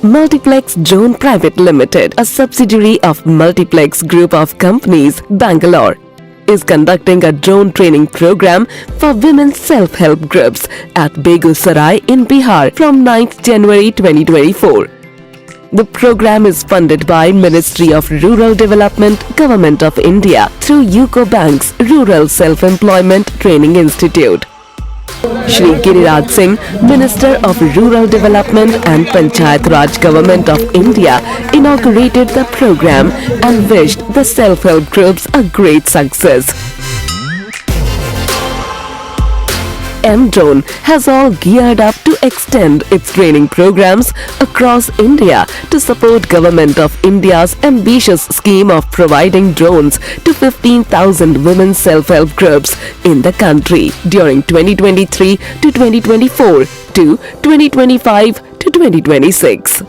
Multiplex Drone Private Limited, a subsidiary of Multiplex Group of Companies, Bangalore, is conducting a drone training program for women self-help groups at Begusarai in Bihar from 9th January 2024. The program is funded by Ministry of Rural Development, Government of India through UCO Bank's Rural Self-Employment Training Institute. Shri Giriraj Singh, Minister of Rural Development and Panchayt Raj Govt of India, inaugurated the program and wished the self-help groups a great success. M-Drone has all geared up to extend its training programs across India to support Government of India's ambitious scheme of providing drones to 15,000 women self-help groups in the country during 2023 to 2024 to 2025 to 2026.